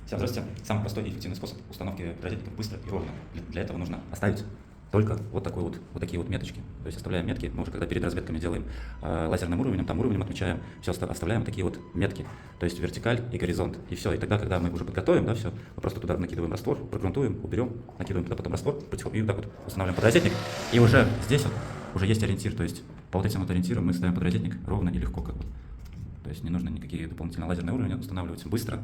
Всем здравствуйте. Самый простой и эффективный способ установки розетников быстро и ровно. Для этого нужно оставить только вот такие вот меточки. То есть оставляем метки, мы уже когда перед разметками делаем лазерным уровнем, там уровнем отмечаем, все оставляем такие вот метки, то есть вертикаль и горизонт. И все, и тогда, когда мы уже подготовим, да, все, мы просто туда накидываем раствор, прогрунтуем, уберем, накидываем туда потом раствор, и вот так вот устанавливаем подрозетник. И уже здесь вот уже есть ориентир, то есть по вот этим вот ориентирам мы ставим подрозетник ровно и легко как бы. То есть не нужно никакие дополнительные лазерные уровни устанавливать быстро.